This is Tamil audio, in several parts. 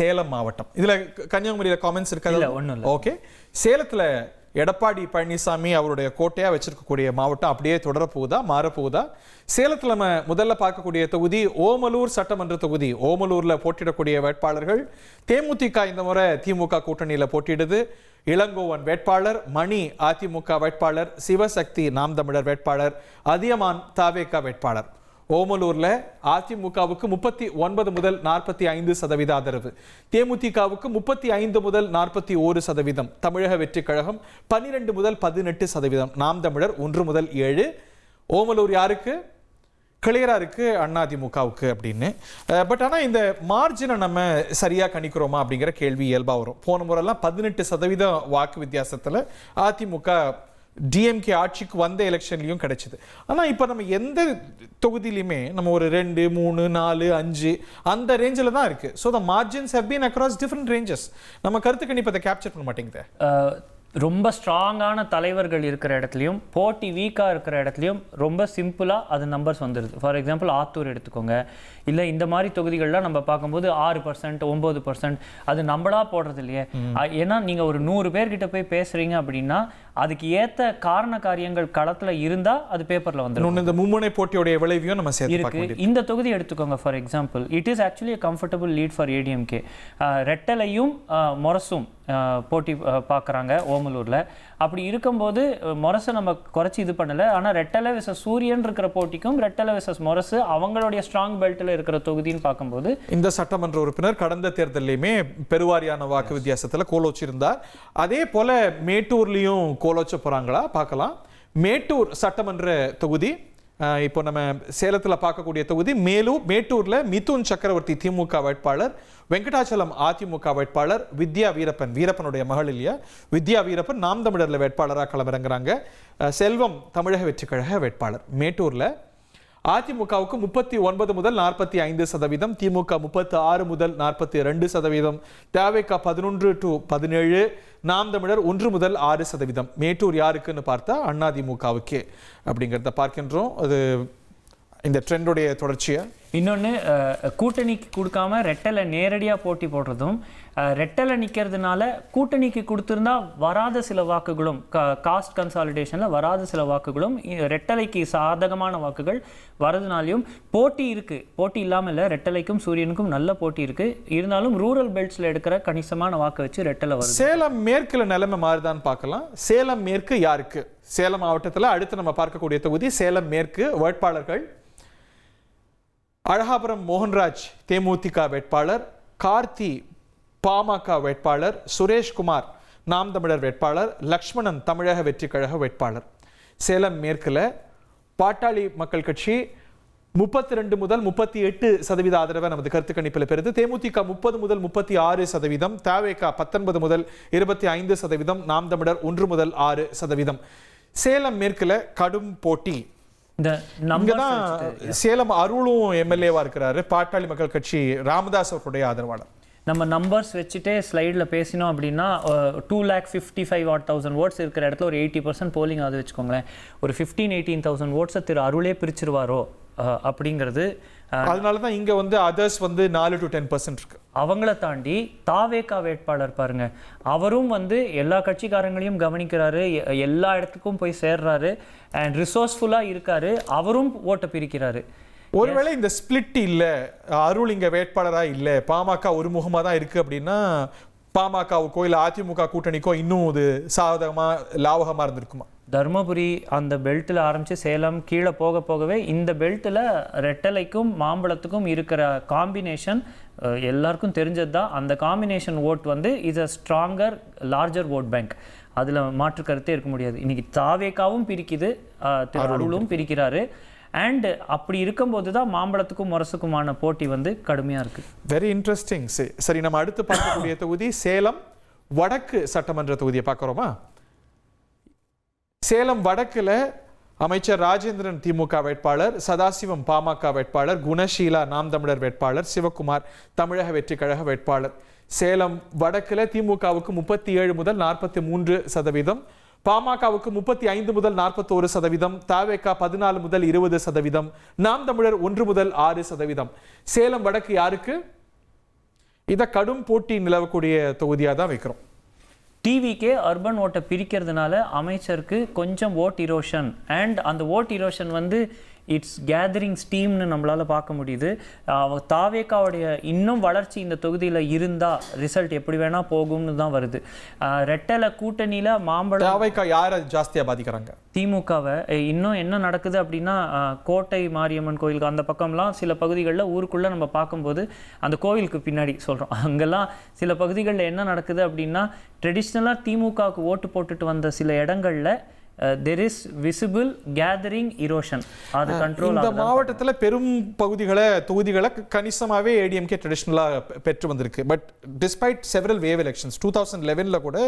சேலம் மாவட்டம். இதுல கன்னியாகுமரியில காமெண்ட்ஸ் இருக்காது? ஓகே. சேலத்துல எடப்பாடி பழனிசாமி அவருடைய கோட்டையா வச்சிருக்கக்கூடிய மாவட்டம் அப்படியே தொடரப்போகுதா, மாறப்போகுதா? சேலத்துல நம்ம முதல்ல பார்க்கக்கூடிய தொகுதி ஓமலூர் சட்டமன்ற தொகுதி. ஓமலூர்ல போட்டியிடக்கூடிய வேட்பாளர்கள் தேமுதிக இந்த முறை திமுக கூட்டணியில போட்டியிடுது. இளங்கோவன் வேட்பாளர், மணி அதிமுக வேட்பாளர், சிவசக்தி நாம் தமிழர் வேட்பாளர், அதியமான் தாவேகா வேட்பாளர். ஓமலூர்ல அதிமுகவுக்கு 39 முதல் 45% ஆதரவு, தேமுதிகவுக்கு 35 முதல் 41%, தமிழக வெற்றி கழகம் 12 முதல் 18%, நாம் தமிழர் 1 முதல் 7. ஓமலூர் யாருக்கு? கிளியரா இருக்கு, அதிமுகவுக்கு அப்படின்னு. பட் ஆனால் இந்த மார்ஜினை நம்ம சரியா கணிக்கிறோமா அப்படிங்கிற கேள்வி இயல்பா வரும். போன முறைலாம் 18% வாக்கு வித்தியாசத்தில் அதிமுக டிஎம்கே ஆட்சிக்கு வந்த எலெக்ஷன்லையும் கிடைச்சது. ஆனால் இப்போ நம்ம எந்த தொகுதியிலுமே நம்ம ஒரு 2, 3, 4, 5 அந்த ரேஞ்சில் தான் இருக்கு. So the margins have been across different ranges. நம்ம கருத்து கணிப்பதை கேப்சர் பண்ண மாட்டேங்குது. ரொம்ப ஸ்ட்ராங்கான தலைவர்கள் இருக்கிற இடத்துலையும் போட்டி வீக்காக இருக்கிற இடத்துலையும் ரொம்ப சிம்பிளாக அது நம்பர்ஸ் வந்துடுது. ஃபார் எக்ஸாம்பிள் ஆத்தூர் எடுத்துக்கோங்க, இல்லை இந்த மாதிரி தொகுதிகள்லாம் நம்ம பார்க்கும்போது 6%, 9% அது நம்மளா போடுறது இல்லையே. ஏன்னா நீங்கள் ஒரு 100 பேர்கிட்ட போய் பேசுகிறீங்க அப்படின்னா அதுக்கு ஏற்ற காரண காரியங்கள் களத்தில் இருந்தால் அது பேப்பரில் வந்துடும். இந்த மும்முனை போட்டியோடைய விளைவையும் நம்ம இருக்கு. இந்த தொகுதி எடுத்துக்கோங்க for example, it is actually a comfortable lead for ADMK. ரெட்டலையும் மொரசும் போட்டி பார்க்குறாங்க ஓமலூரில். அப்படி இருக்கும்போது மொரசை நம்ம குறைச்சி இது பண்ணலை. ஆனால் ரெட்டலை விசஸ் சூரியன் இருக்கிற போட்டிக்கும் ரெட்டலை விசஸ் மொரசு அவங்களுடைய ஸ்ட்ராங் பெல்ட்டில் இருக்கிற தொகுதின்னு பார்க்கும்போது இந்த சட்டமன்ற உறுப்பினர் கடந்த தேர்தலையுமே பெருவாரியான வாக்கு வித்தியாசத்தில் கோலோச்சிருந்தார். அதே போல மேட்டூர்லேயும் கோலோச்ச போகிறாங்களா பார்க்கலாம். மேட்டூர் சட்டமன்ற தொகுதி இப்போ நம்ம சேலத்தில் பார்க்கக்கூடிய தொகுதி. மேட்டூர்ல மிதுன் சக்கரவர்த்தி திமுக வேட்பாளர், வெங்கடாச்சலம் அதிமுக வேட்பாளர், வித்யா வீரப்பனுடைய மகள் இல்லையா, வித்யா வீரப்பன் நாம் தமிழர்ல வேட்பாளராக களமிறங்குறாங்க. செல்வம் தமிழக வெற்றி கழக வேட்பாளர். மேட்டூர்ல அதிமுகவுக்கு 39 முதல் 45%, திமுக 36 முதல் 42%, தவேக 11 to 17, நாம் தமிழர் 1 முதல் 6%. மேட்டூர் யாருக்குன்னு பார்த்தா அதிமுகவுக்கே அப்படிங்கிறத பார்க்கின்றோம். அது இந்த ட்ரெண்டுடைய தொடர்ச்சியா. இன்னொன்று, கூட்டணிக்கு கொடுக்காம ரெட்டலை நேரடியாக போட்டி போடுறதும், ரெட்டலை நிற்கிறதுனால கூட்டணிக்கு கொடுத்துருந்தா வராத சில வாக்குகளும், காஸ்ட் கன்சாலிடேஷனில் வராத சில வாக்குகளும் ரெட்டலைக்கு சாதகமான வாக்குகள் வரதுனாலையும் போட்டி இருக்குது. போட்டி இல்லாமல் இல்லை, ரெட்டலைக்கும் சூரியனுக்கும் நல்ல போட்டி இருக்குது. இருந்தாலும் ரூரல் பெல்ட்ஸில் எடுக்கிற கணிசமான வாக்கு வச்சு ரெட்டலை வருது. சேலம் மேற்கில் நிலைமை மாறுதான்னு பார்க்கலாம். சேலம் மேற்கு யாருக்கு? சேலம் மாவட்டத்தில் அடுத்து நம்ம பார்க்கக்கூடிய தொகுதி சேலம் மேற்கு. வேட்பாளர்கள் அழகாபுரம் மோகன்ராஜ் தேமுதிக வேட்பாளர், கார்த்தி பாமக வேட்பாளர், சுரேஷ்குமார் நாம் தமிழர் வேட்பாளர், லக்ஷ்மணன் தமிழக வெற்றி கழக வேட்பாளர். சேலம் மேற்குல பாட்டாளி மக்கள் கட்சி 32 முதல் 38% ஆதரவை நமது கருத்து கணிப்பில் பெறுது. தேமுதிக 30 முதல் 36%, தவேக 19 முதல் 25%, நாம் தமிழர் 1 முதல் 6%. சேலம் மேற்குல கடும் போட்டி. சேலம் அருளும் எம்எல்ஏவா இருக்கிறாரு, பாட்டாளி மக்கள் கட்சி ராமதாஸ் அவருடைய ஆதரவாளர். நம்ம நம்பர்ஸ் வச்சுட்டே ஸ்லைடில் பேசினோம் அப்படின்னா 2,55,000 ஓட்ஸ் இருக்கிற இடத்துல ஒரு 80% போலிங் ஆகுது வச்சுக்கோங்களேன். ஒரு 15,000-18,000 ஓட்ஸை திரு அருளே பிரிச்சிருவாரோ அப்படிங்கிறது. அதனால தான் இங்கே அதர்ஸ் 4 to 10% இருக்கு. அவங்கள தாண்டி தாவேகா வேட்பாளர் பாருங்க, அவரும் எல்லா கட்சிக்காரங்களையும் கவனிக்கிறாரு, எல்லா இடத்துக்கும் போய் சேர்றாரு, அண்ட் ரிசோர்ஸ்ஃபுல்லாக இருக்காரு, அவரும் ஓட்டை பிரிக்கிறாரு. ஒருவேளை இந்த ஸ்பிளிட் இல்லை, அருள் இங்கே வேட்பாளராக இல்லை, பாமக ஒரு முகமாக தான் இருக்கு அப்படின்னா பாமகவுக்கோ இல்லை அதிமுக கூட்டணிக்கோ இன்னும் இது சாதகமாக லாபகமாக இருந்திருக்குமா? தருமபுரி அந்த பெல்ட்டில் ஆரம்பித்து சேலம் கீழே போக போகவே இந்த பெல்ட்டில் ரெட்டலைக்கும் மாம்பழத்துக்கும் இருக்கிற காம்பினேஷன் எல்லாருக்கும் தெரிஞ்சது தான். அந்த combination vote is a stronger larger vote bank. அதில் மாற்று கருத்தே இருக்க முடியாது. இன்னைக்கு தாவேகாவும் பிரிக்குது, அருளும் பிரிக்கிறாரு. அண்ட் அப்படி இருக்கும்போது தான் மாம்பழத்துக்கும் முரசுக்குமான போட்டி கடுமையாக இருக்குது. Very interesting. சரி, நம்ம அடுத்து பார்க்கக்கூடிய தொகுதி சேலம் வடக்கு சட்டமன்ற தொகுதியை பார்க்குறோமா? சேலம் வடக்குல அமைச்சர் ராஜேந்திரன் திமுக வேட்பாளர், சதாசிவம் பாமக வேட்பாளர், குணஷீலா நாம் தமிழர் வேட்பாளர், சிவகுமார் தமிழக வெற்றி கழக வேட்பாளர். சேலம் வடக்குல திமுகவுக்கு 37 முதல் 43%, பாமகவுக்கு 35 முதல் 41%, தவேக 14 முதல் 20%, நாம் தமிழர் 1 முதல் 6%. சேலம் வடக்கு யாருக்கு? இதை கடும் போட்டி நிலவக்கூடிய தொகுதியாக தான் வைக்கிறோம். டிவிக்கே அர்பன் ஓட்டை பிரிக்கிறதுனால அமைச்சருக்கு கொஞ்சம் ஓட் இரோஷன், அண்ட் அந்த ஓட் இரோஷன் வந்து இட்ஸ் கேதரிங் ஸ்டீம்னு நம்மளால் பார்க்க முடியுது. தாவேக்காவுடைய இன்னும் வளர்ச்சி இந்த தொகுதியில் இருந்தால் ரிசல்ட் எப்படி வேணால் போகும்னு தான் வருது. ரெட்டலை கூட்டணியில் மாம்பழம் தாவேக்கா யாரை ஜாஸ்தியாக பாதிக்கிறாங்க? திமுகவை. இன்னும் என்ன நடக்குது அப்படின்னா, கோட்டை மாரியம்மன் கோயிலுக்கு அந்த பக்கம்லாம் சில பகுதிகளில் ஊருக்குள்ளே நம்ம பார்க்கும்போது, அந்த கோயிலுக்கு பின்னாடி சொல்கிறோம், அங்கெல்லாம் சில பகுதிகளில் என்ன நடக்குது அப்படின்னா, ட்ரெடிஷ்னலாக திமுகவுக்கு ஓட்டு போட்டுட்டு வந்த சில இடங்களில் there is visible gathering erosion. அது கண்ட்ரோல். இந்த மாவட்டத்தில் பெரும் தொகுதிகளை கணிசமாகவே ஏடிஎம்கே ட்ரெடிஷ்னலாக பெற்று வந்திருக்கு. But despite several wave elections 2011 கூட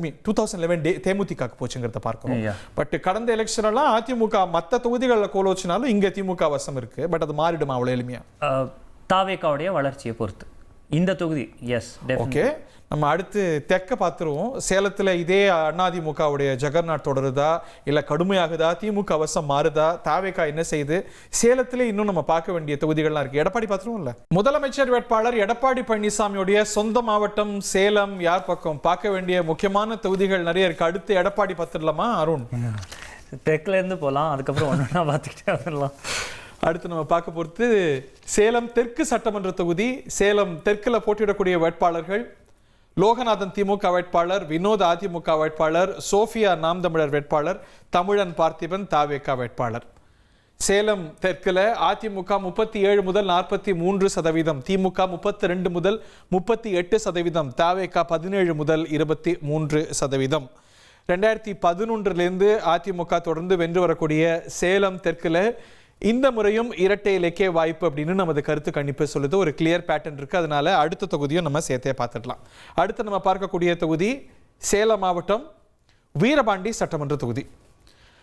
2011 தேமுதிகக்கு போச்சுங்கிறத பார்க்கணும். பட் கடந்த எலெக்ஷனெல்லாம் அதிமுக மற்ற தொகுதிகளில் கோலோச்சினாலும் இங்கே திமுக வசம் இருக்கு. பட் அது மாறிடுமா அவ்வளோ எளிமையா? தாவேக்காவுடைய வளர்ச்சியை பொறுத்து இந்த தொகுதி. Yes, okay. நம்ம அடுத்து தெற்க பார்த்துருவோம். சேலத்தில் இதே அதிமுகவுடைய ஜெகர்நாட் தொடருதா, இல்லை கடுமையாகுதா, திமுக வசம் மாறுதா, தாவேக்கா என்ன செய்யுது? சேலத்தில் இன்னும் நம்ம பார்க்க வேண்டிய தொகுதிகள்லாம் இருக்கு. எடப்பாடி பார்த்துருவோம்ல. முதலமைச்சர் வேட்பாளர் எடப்பாடி பழனிசாமியுடைய சொந்த மாவட்டம் சேலம். யார் பக்கம் பார்க்க வேண்டிய முக்கியமான தொகுதிகள் நிறைய இருக்கு. அடுத்து எடப்பாடி பார்த்துடலாமா அருண்? தெற்குல இருந்து போகலாம், அதுக்கப்புறம் ஒன்றா பார்த்துக்கிட்டே வரலாம். அடுத்து நம்ம பார்க்க போகிறது சேலம் தெற்கு சட்டமன்ற தொகுதி. சேலம் தெற்கில் போட்டியிடக்கூடிய வேட்பாளர்கள் லோகநாதன் திமுக வேட்பாளர், வினோத் அதிமுக வேட்பாளர், சோஃபியா நாம் தமிழர் வேட்பாளர், தமிழன் பார்த்திபன் தாவேக்கா வேட்பாளர். சேலம் தெற்கில் அதிமுக 37 முதல் 43%, திமுக 32 முதல் 38%, தாவேக்கா 17 முதல் 23%. 2011 அதிமுக தொடர்ந்து வென்று வரக்கூடிய சேலம் தெற்கில் இந்த முறையும் இரட்டை இலக்கிய வாய்ப்பு அப்படின்னு நமது கருத்து கணிப்பு சொல்லுது. ஒரு கிளியர் பேட்டர்ன் இருக்கு. அதனால அடுத்த தொகுதியும் நம்ம சேர்த்தே பார்த்துடலாம். அடுத்து நம்ம பார்க்கக்கூடிய தொகுதி சேலம் மாவட்டம் வீரபாண்டி சட்டமன்ற தொகுதி.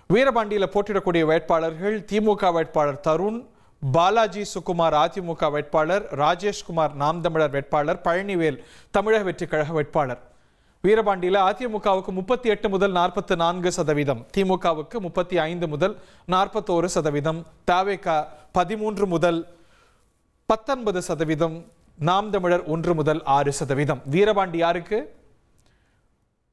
வீரபாண்டியில் போட்டியிடக்கூடிய வேட்பாளர்கள் திமுக வேட்பாளர் தருண், பாலாஜி சுகுமார் அதிமுக வேட்பாளர், ராஜேஷ்குமார் நாம் தமிழர் வேட்பாளர், பழனிவேல் தமிழக வெற்றி கழக வேட்பாளர். வீரபாண்டியில் அதிமுகவுக்கு 38 முதல் 44%, திமுகவுக்கு 35 முதல் 41%, தாவேக்கா 13 முதல் 19%, நாம் தமிழர் 1 முதல் 6%. வீரபாண்டி யாருக்கு?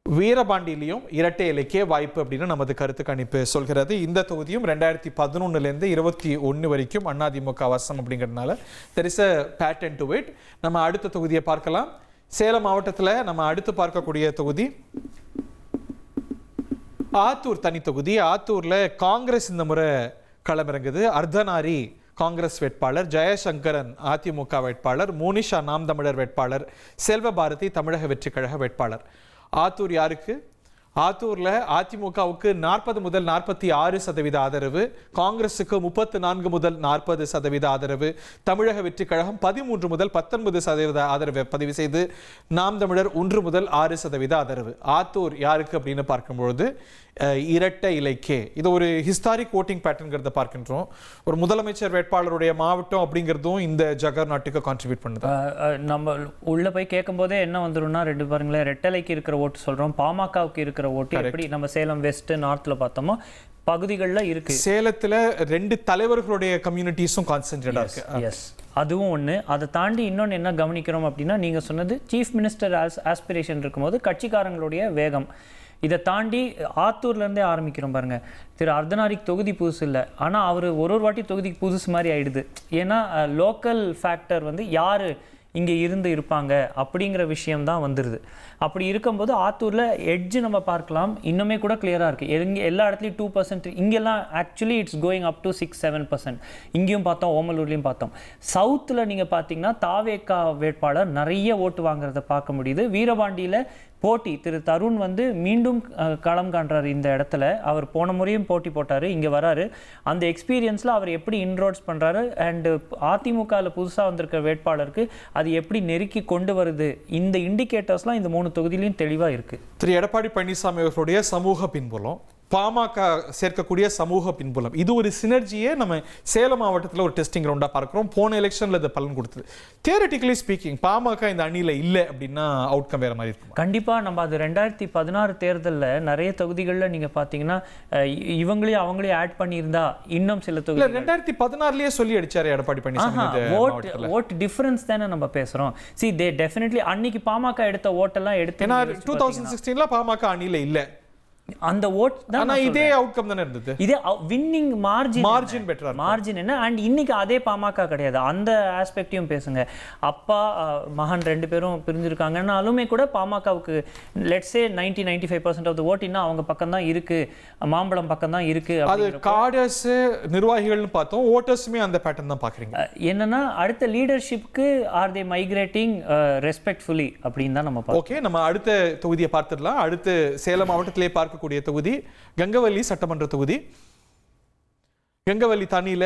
வீரபாண்டியிலையும் இரட்டை இலக்கிய வாய்ப்பு அப்படின்னு நமது கருத்து கணிப்பு சொல்கிறது. இந்த தொகுதியும் 2011 21 வரைக்கும் அதிமுக வசம் அப்படிங்கிறதுனால there is a pattern to it. நம்ம அடுத்த தொகுதியை பார்க்கலாம். சேலம் மாவட்டத்தில் நம்ம அடுத்து பார்க்கக்கூடிய தொகுதி ஆத்தூர் தனி தொகுதி. ஆத்தூர்ல காங்கிரஸ் இந்த முறை களமிறங்குது. அர்த்தநாரி காங்கிரஸ் வேட்பாளர், ஜெயசங்கரன் அதிமுக வேட்பாளர், மோனிஷா நாம் தமிழர் வேட்பாளர், செல்வபாரதி தமிழக வெற்றி கழக வேட்பாளர். ஆத்தூர் யாருக்கு? ஆத்தூர்ல அதிமுகவுக்கு 40 முதல் 46% ஆதரவு, காங்கிரஸுக்கு 34 முதல் 40% ஆதரவு, தமிழக வெற்றி கழகம் 13 முதல் 19% ஆதரவை பதிவு செய்து நாம் தமிழர் 1 முதல் 6% ஆதரவு. ஆத்தூர் யாருக்கு அப்படின்னு பார்க்கும்பொழுது இரட்டை இலக்கே. இது ஒரு ஹிஸ்டாரிக் ஓட்டிங் பேட்டர்ன்கிறத பார்க்கின்றோம். ஒரு முதலமைச்சர் வேட்பாளருடைய மாவட்டம் அப்படிங்கிறதும் இந்த ஜெகர்நாட்டுக்கு கான்ட்ரிபியூட் பண்ணுது. நம்ம உள்ள போய் கேட்கும் போதே என்ன வந்துரும்னா, ரெண்டு பாருங்களேன், ரெட்டலைக்கு இருக்கிற ஓட்டு சொல்றோம், பாமகவுக்கு இருக்கிற ஓட்டு எப்படி நம்ம சேலம் வெஸ்ட் நார்த்ல பார்த்தோமோ பகுதிகளில் இருக்கு. சேலத்துல 2 தலைவர்களுடைய கம்யூனிட்டிஸும் கான்சென்ட்ரேட்டா இருக்கு. எஸ், அதுவும் ஒன்று. அதை தாண்டி இன்னொன்று என்ன கவனிக்கிறோம் அப்படின்னா, நீங்க சொன்னது சீஃப் மினிஸ்டர் ஆஸ்பிரேஷன் இருக்கும்போது கட்சிக்காரங்களுடைய வேகம். இதை தாண்டி ஆத்தூர்லேருந்தே ஆரம்பிக்கிறோம் பாருங்க. திரு அர்த்தநாரிக்கு தொகுதி புதுசு இல்லை, ஆனால் அவர் ஒரு வாட்டி தொகுதிக்கு புதுசு மாதிரி ஆயிடுது. ஏன்னா லோக்கல் ஃபேக்டர் வந்து யார் இங்கே இருப்பாங்க அப்படிங்கிற விஷயம்தான் வந்துடுது. அப்படி இருக்கும்போது ஆத்தூரில் எட்ஜ் நம்ம பார்க்கலாம், இன்னுமே கூட கிளியராக இருக்குது. எல்லா இடத்துலையும் 2%, இங்கெல்லாம் actually it's going up to 6-7%. இங்கேயும் பார்த்தோம், ஓமலூர்லேயும் பார்த்தோம். சவுத்தில் நீங்கள் பார்த்தீங்கன்னா தாவேக்கா வேட்பாளர் நிறைய ஓட்டு வாங்குறத பார்க்க முடியுது. வீரபாண்டியில் போட்டி திரு தருண் வந்து மீண்டும் களம் காண்றாரு இந்த இடத்துல. அவர் போன முறையும் போட்டி போட்டார், இங்கே வராரு. அந்த எக்ஸ்பீரியன்ஸில் அவர் எப்படி இன்ரோட்ஸ் பண்ணுறாரு அண்டு அதிமுகவில் புதுசாக வந்திருக்க வேட்பாளருக்கு அது எப்படி நெருக்கி கொண்டு வருது, இந்த இண்டிகேட்டர்ஸ்லாம் இந்த 3 தொகுதியிலையும் தெளிவாக இருக்குது. திரு எடப்பாடி பழனிசாமி அவர்களுடைய சமூக பின்புலம் பாமக சேர்க்கக்கூடிய சமூக பின்புலம், இது ஒரு சினர்ஜியே நம்ம சேலம் மாவட்டத்தில் ஒரு டெஸ்டிங் ரவுண்டா பார்க்கிறோம். போன எலெக்ஷன்ல இது பலன் கொடுத்தது. தியரிட்டிக்கலி ஸ்பீக்கிங் பாமக இந்த அணியில இல்லை அப்படின்னா அவுட்கம் வேற மாதிரி இருக்கும். கண்டிப்பா நம்ம அது 2016 தேர்தலில் நிறைய தொகுதிகளில் நீங்க பாத்தீங்கன்னா அவங்களையும் ஆட் பண்ணியிருந்தா இன்னும் சில தொகுதி 2016லயே சொல்லி அடிச்சாரு எடப்பாடி பழனிசாமி. ஓட் டிஃபரன்ஸ் தானே நம்ம பேசுறோம். See they definitely அன்னைக்கு பாமக எடுத்த ஓட்டெல்லாம் எடுத்து 2016ல பாமக அணியில இல்ல, அந்த ஓட் தான் இதே அவுட்கம் தானே இருந்தது. இதே வின்னிங் மார்ஜின் பெட்டரா மார்ஜின் என்ன. அண்ட் இன்னைக்கு அதே பாமக கிடையாது. அந்த ஆஸ்பெக்டையும் பேசுங்க. அப்பா மகன் 2 பேரும் பிரிஞ்சிருக்காங்கன்னாலுமே கூட பாமகவுக்கு let's say 90-95% of the vote இன்னும் அவங்க பக்கம் தான் இருக்கு, மாம்பழம் பக்கம் தான் இருக்கு. அது காடர்ஸ் நிர்வாகிகள்னு பார்த்தோம், ஓட்டர்ஸுமே அந்த பேட்டர்ன் தான் பாக்குறீங்க. என்னன்னா அடுத்த லீடர்ஷிப்க்கு ஆர் தே மைக்ரேட்டிங் ரெஸ்பெக்ட்ஃபுல்லி அப்படின்னு தான் நம்ம பார்ப்போம். ஓகே, நம்ம அடுத்த தொகுதியை பார்த்துடலாம். அடுத்து சேலம் மாவட்டத்திலே கூடிய தொகுதி கங்கவல்லி சட்டமன்ற தொகுதி. கங்கவல்லி தனியில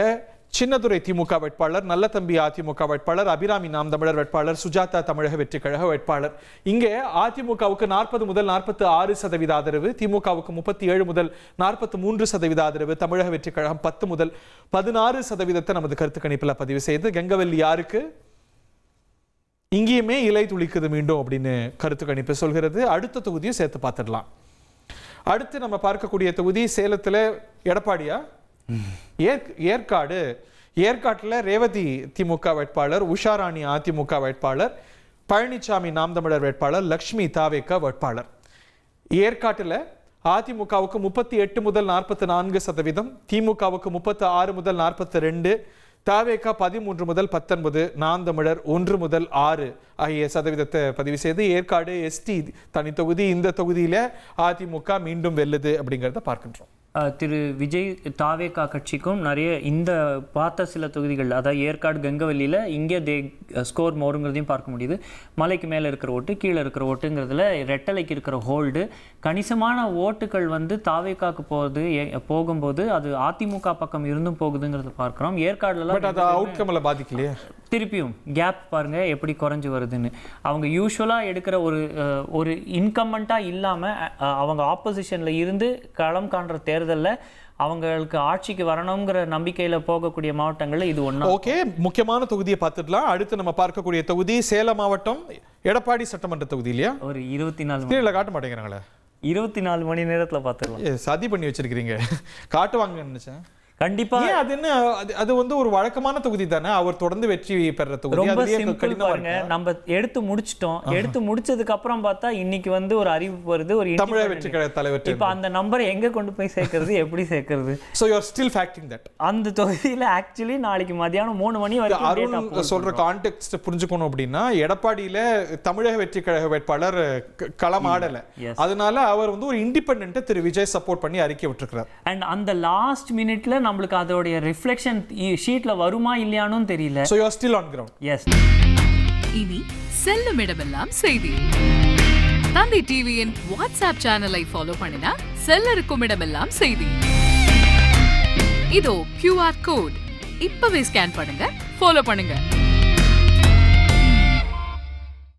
சின்னதுரை திமுக வேட்பாளர், நல்லதம்பி அதிமுக வேட்பாளர், அபிராமி நாம் தமிழர் வேட்பாளர், சுஜாதா தமிழக வெற்றி கழக வேட்பாளர். இங்கே அதிமுகவுக்கு 40 முதல் 46% ஆதரவு, திமுகவுக்கு 37 முதல் 43% ஆதரவு, தமிழக வெற்றி கழகம் 10 முதல் 16% நமது கருத்து கணிப்பில் பதிவு செய்து கங்கவல்லி யாருக்கு இங்கேயுமே இலை துளிக்குது மீண்டும் அப்படின்னு கருத்து கணிப்பு சொல்கிறது. அடுத்த தொகுதியும் சேர்த்து பார்த்துடலாம். அடுத்து நம்ம பார்க்கக்கூடிய தொகுதி சேலத்துல எடப்பாடியா ஏற்காடு. ஏற்காட்டில் ரேவதி திமுக வேட்பாளர், உஷாராணி அதிமுக வேட்பாளர், பழனிசாமி நாம் தமிழர் வேட்பாளர், லக்ஷ்மி தாவேக வேட்பாளர். ஏற்காட்டில் அதிமுகவுக்கு 38 முதல் 44%, திமுகவுக்கு 36 முதல் 42%, தாவேகா 13 முதல் 19, நாம் தமிழர் 1 முதல் 6 ஆகிய சதவீதத்தை பதிவு செய்து ஏற்காடு எஸ்டி தனி தொகுதி. இந்த தொகுதியில அதிமுக மீண்டும் வெல்லுது அப்படிங்கிறத பார்க்கின்றோம். திரு விஜய் தாவேகா கட்சிக்கும் நிறைய இந்த பார்த்த சில தொகுதிகள், அதாவது ஏற்காடு கங்கவல்லியில் இங்கே ஸ்கோர் மோருங்கிறதையும் பார்க்க முடியுது. மலைக்கு மேலே இருக்கிற ஓட்டு, கீழே இருக்கிற ஓட்டுங்கிறதுல ரெட்டலைக்கு இருக்கிற ஹோல்டு, கணிசமான ஓட்டுகள் வந்து தாவேகாக்கு போகும்போது அது அதிமுக பக்கம் இருந்தும் போகுதுங்கிறத பார்க்குறோம். ஏற்காடுல பாதிக்கலையே, திருப்பியும் கேப் பாருங்க எப்படி குறைஞ்சு வருதுன்னு. அவங்க யூஸ்வலாக எடுக்கிற ஒரு இன்கம்பண்ட்டாக இல்லாமல் அவங்க ஆப்போசிஷனில் இருந்து களம் காண்ற தேர்தலில் அவங்களுக்கு ஆட்சிக்கு வரணுங்கிற நம்பிக்கையில் போகக்கூடிய மாவட்டங்களில் இது ஒன்று. ஓகே, முக்கியமான தொகுதியை பார்த்துடலாம். அடுத்து நம்ம பார்க்கக்கூடிய தொகுதி சேலம் மாவட்டம் எடப்பாடி சட்டமன்ற தொகுதி இல்லையா? ஒரு 24 காட்ட மாட்டேங்கிறாங்களே, 24 மணி நேரத்தில் பார்த்துக்கலாம். சதி பண்ணி வச்சிருக்கிறீங்க, காட்டுவாங்கன்னு நினைச்சேன். கண்டிப்பா அது என்ன, அது வந்து ஒரு வழக்கமான தொகுதி தானே, அவர் தொடர்ந்து வெற்றி பெற தொகுதி. ரொம்ப சிம்பிள் பாருங்க, நம்ம எடுத்து முடிச்சிட்டோம். எடுத்து முடிச்சதுக்கு அப்புறம் பார்த்தா இன்னைக்கு வந்து ஒரு அறிவிப்பு வருது, ஒரு தமிழக வெற்றி கழக தலைவர். இப்ப அந்த நம்பரை எங்க கொண்டு போய் சேர்க்கிறது, எப்படி சேர்க்கிறது? So you are still factoring that. அந்த தொகுதியில ஆக்சுவலி நாளைக்கு மதியானம் 3 மணி வரைக்கும் அருண் சொல்ற கான்டெக்ஸ்ட் புரிஞ்சுக்கணும் அப்படின்னா, எடப்பாடியில தமிழக வெற்றி கழக வேட்பாளர் களம் ஆடல, அதனால அவர் வந்து ஒரு இண்டிபெண்டன்ட் திரு விஜய் சப்போர்ட் பண்ணி அறிக்கை விட்டுருக்கிறார். அண்ட் அந்த லாஸ்ட் மினிட்ல நம்மளுக்கு அதோட ரிஃப்ளெக்ஷன் ஷீட்ல வருமா இல்லையானும் தெரியல. So you are still on ground. Yes. இனி செல்லும் இடமெல்லாம் செய்தி. தந்தை டிவியின் வாட்ஸ்அப் சேனலை ஃபாலோ பண்ணினா செல்ல இருக்கும் இடமெல்லாம் செய்தி. இதோ QR கோட், இப்பவே ஸ்கேன் பண்ணுங்க, ஃபாலோ பண்ணுங்க.